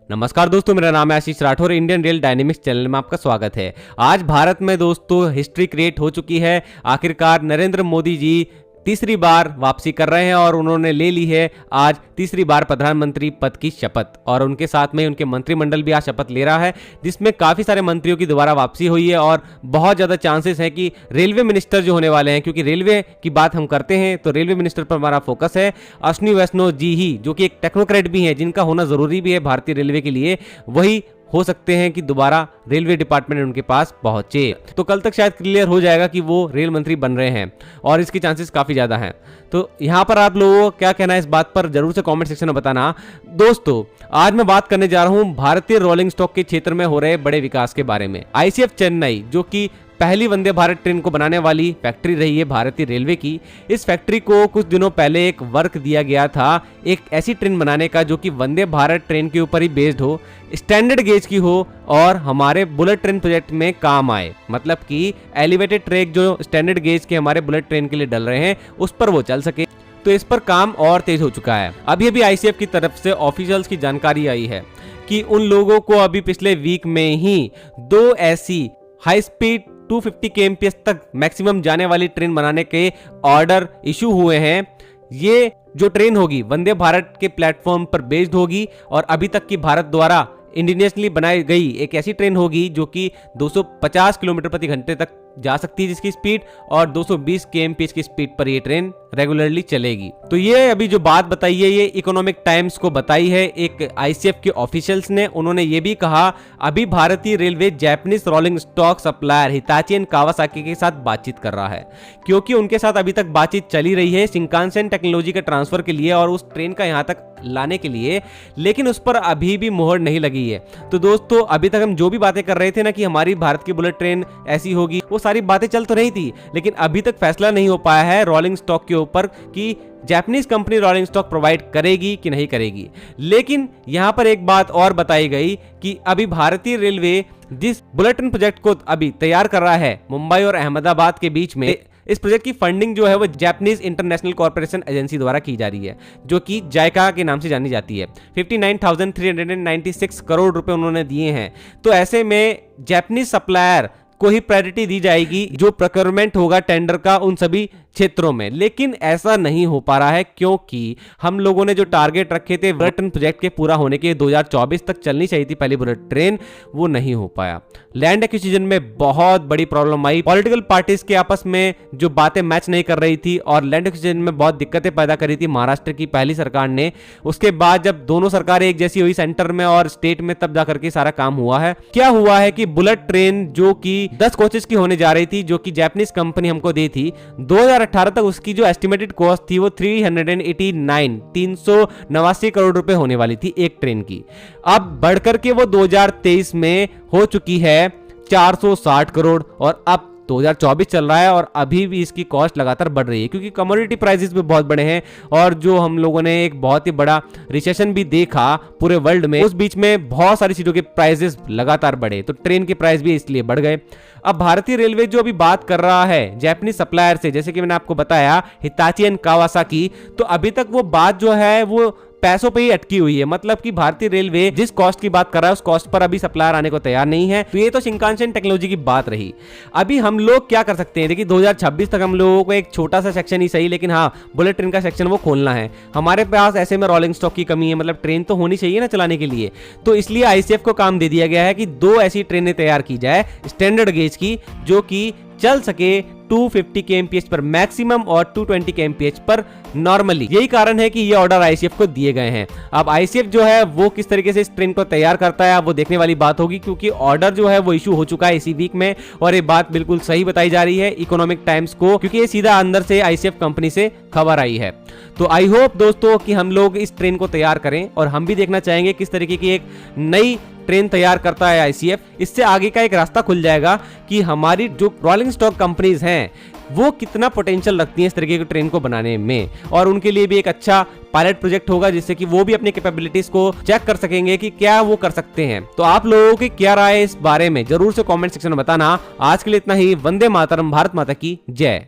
नमस्कार दोस्तों, मेरा नाम है Ashish Rathore. Indian Rail Dynamics channel में आपका स्वागत है। आज भारत में दोस्तों हिस्ट्री क्रिएट हो चुकी है। आखिरकार नरेंद्र मोदी जी तीसरी बार वापसी कर रहे हैं और उन्होंने ले ली है आज तीसरी बार प्रधानमंत्री पद की शपथ, और उनके साथ में उनके मंत्रिमंडल भी आज शपथ ले रहा है, जिसमें काफ़ी सारे मंत्रियों की दोबारा वापसी हुई है और बहुत ज़्यादा चांसेस हैं कि रेलवे मिनिस्टर जो होने वाले हैं, क्योंकि रेलवे की बात हम करते हैं तो रेलवे मिनिस्टर पर हमारा फोकस है। अश्विनी वैष्णव जी ही, जो कि एक टेक्नोक्रेट भी हैं, जिनका होना ज़रूरी भी है भारतीय रेलवे के लिए, वही हो सकते हैं कि दोबारा रेलवे डिपार्टमेंट उनके पास पहुंचे। तो कल तक शायद क्लियर हो जाएगा कि वो रेल मंत्री बन रहे हैं और इसकी चांसेस काफ़ी ज़्यादा हैं। तो यहाँ पर आप लोगों को क्या कहना है इस बात पर जरूर से कमेंट सेक्शन में बताना। दोस्तों, आज मैं बात करने जा रहा हूँ भारतीय रोलिंग स्टॉक के क्षेत्र में हो रहे बड़े विकास के बारे में। आईसीएफ चेन्नई, जो कि पहली वंदे भारत ट्रेन को बनाने वाली फैक्ट्री रही है भारतीय रेलवे की, इस फैक्ट्री को कुछ दिनों पहले एक वर्क दिया गया था एक ऐसी ट्रेन बनाने का जो कि वंदे भारत ट्रेन के ऊपर ही बेस्ड हो, स्टैंडर्ड गेज की हो और हमारे बुलेट ट्रेन प्रोजेक्ट में काम आए। मतलब कि एलिवेटेड ट्रैक जो स्टैंडर्ड गेज के हमारे बुलेट ट्रेन के लिए डल रहे हैं, उस पर वो चल सके। तो इस पर काम और तेज हो चुका है। अभी अभी आईसीएफ की तरफ से ऑफिशियल्स की जानकारी आई है कि उन लोगों को अभी पिछले वीक में ही 2 ऐसी हाई स्पीड 250 kmph तक मैक्सिमम जाने वाली ट्रेन बनाने के ऑर्डर इशू हुए हैं। ये जो ट्रेन होगी वंदे भारत के प्लेटफॉर्म पर बेस्ड होगी और अभी तक की भारत द्वारा इंडिजिनियसली बनाई गई एक ऐसी ट्रेन होगी जो कि 250 किलोमीटर प्रति घंटे तक जा सकती है जिसकी स्पीड, और 220 kmph की स्पीड पर ये ट्रेन रेगुलरली चलेगी। तो ये अभी जो बात बताई है ये इकोनॉमिक टाइम्स को बताई है एक आईसीएफ के ऑफिशियल्स ने। उन्होंने ये भी कहा अभी भारतीय railway Japanese rolling stock supplier Hitachi and Kawasaki के साथ बातचीत कर रहा है, क्योंकि उनके साथ अभी तक बातचीत चली रही है शिंकानसेन टेक्नोलॉजी के ट्रांसफर के लिए और उस ट्रेन का यहाँ तक लाने के लिए, लेकिन उस पर अभी भी मोहर नहीं लगी है। तो दोस्तों, अभी तक हम जो भी बातें कर रहे थे ना कि हमारी भारत की बुलेट ट्रेन ऐसी होगी, वो सारी बातें चल तो रही थी, लेकिन अभी तक फैसला नहीं हो पाया है रोलिंग स्टॉक के ऊपर कि Japanese company rolling stock provide करेगी कि नहीं करेगी। लेकिन यहां पर एक बात और बताई गई कि अभी भारतीय रेलवे जिस बुलेट ट्रेन प्रोजेक्ट को अभी तैयार कर रहा है मुंबई और अहमदाबाद के बीच में, इस प्रोजेक्ट की फंडिंग जो है वो जापानीज इंटरनेशनल कॉर्पोरेशन एजेंसी द्वारा की जा रही है, जो कि जायका के नाम से जानी जाती है। 59,396 करोड़ रुपए उन्होंने दिए हैं। तो ऐसे में जापानीज सप्लायर को ही प्रायोरिटी दी जाएगी जो प्रोक्योरमेंट होगा टेंडर का उन सभी क्षेत्रों में। लेकिन ऐसा नहीं हो पा रहा है क्योंकि हम लोगों ने जो टारगेट रखे थे बुलेट ट्रेन प्रोजेक्ट के पूरा होने के 2024 तक चलनी चाहिए थी पहली बुलेट ट्रेन, वो नहीं हो पाया। लैंड एक्विजिशन में बहुत बड़ी प्रॉब्लम आई। पॉलिटिकल पार्टीज के आपस में जो बातें मैच नहीं कर रही थी और लैंड एक्विजिशन में बहुत दिक्कतें पैदा करी थी महाराष्ट्र की पहली सरकार ने। उसके बाद जब दोनों सरकारें एक जैसी हुई सेंटर में और स्टेट में, तब जाकर के सारा काम हुआ है। क्या हुआ है कि बुलेट ट्रेन जो कि 10 कोचेस की होने जा रही थी, जो कि जापानीज कंपनी हमको दी थी, 2018 तक उसकी जो एस्टिमेटेड कॉस्ट थी वो 389 करोड़ रुपए होने वाली थी एक ट्रेन की। अब बढ़कर के वो 2023 में हो चुकी है 460 करोड़ और अब 2024 चल रहा है और अभी भी इसकी कॉस्ट लगातार बढ़ रही है, क्योंकि कमोडिटी प्राइसेस भी बहुत बड़े हैं और जो हम लोगों ने एक बहुत ही बड़ा रिसेशन भी देखा पूरे वर्ल्ड में, उस बीच में बहुत सारी चीजों के प्राइसेस लगातार बढ़े, तो ट्रेन के प्राइस भी इसलिए बढ़ गए। अब भारतीय रेलवे जो अभी बात कर रहा है जापानीज सप्लायर से, जैसे कि मैंने आपको बताया हिताची एंड कावासाकी, तो अभी तक वो बात जो है वो पैसों पे ही अटकी हुई है। मतलब कि भारतीय रेलवे जिस कॉस्ट की बात कर रहा है उस कॉस्ट पर अभी सप्लायर आने को तैयार नहीं है। तो ये तो शिंकानसेन टेक्नोलॉजी की बात रही। अभी हम लोग क्या कर सकते हैं, देखिए 2026 तक हम लोगों को एक छोटा सा सेक्शन ही सही, लेकिन हाँ बुलेट ट्रेन का सेक्शन वो खोलना है। हमारे पास ऐसे में रोलिंग स्टॉक की कमी है, मतलब ट्रेन तो होनी चाहिए ना चलाने के लिए। तो इसलिए आईसीएफ को काम दे दिया गया है कि 2 ऐसी ट्रेनें तैयार की जाए स्टैंडर्ड गेज की, जो कि चल सके 250 kmph पर मैक्सिमम और 220 kmph पर नॉर्मली। यही कारण है कि ये ऑर्डर आईसीएफ को दिए गए हैं। अब आईसीएफ जो है वो किस तरीके से इस ट्रेन को तैयार करता है वो देखने वाली बात होगी, क्योंकि ऑर्डर जो है वो इशू हो चुका है इसी वीक में और ये बात बिल्कुल सही बताई जा रही है इकोनॉमिक टाइम्स को, क्योंकि ये सीधा अंदर से आईसीएफ कंपनी से खबर आई है। तो आई होप दोस्तों कि हम लोग इस ट्रेन को तैयार करें और हम भी देखना चाहेंगे किस तरीके की एक नई ट्रेन तैयार करता है आईसीएफ। इससे आगे का एक रास्ता खुल जाएगा कि हमारी जो रोलिंग स्टॉक कंपनीज हैं वो कितना पोटेंशियल रखती हैं इस तरीके की ट्रेन को बनाने में, और उनके लिए भी एक अच्छा पायलट प्रोजेक्ट होगा जिससे कि वो भी अपनी कैपेबिलिटीज को चेक कर सकेंगे कि क्या वो कर सकते हैं। तो आप लोगों की क्या राय है इस बारे में जरूर से कमेंट सेक्शन में बताना। आज के लिए इतना ही। वंदे मातरम, भारत माता की जय।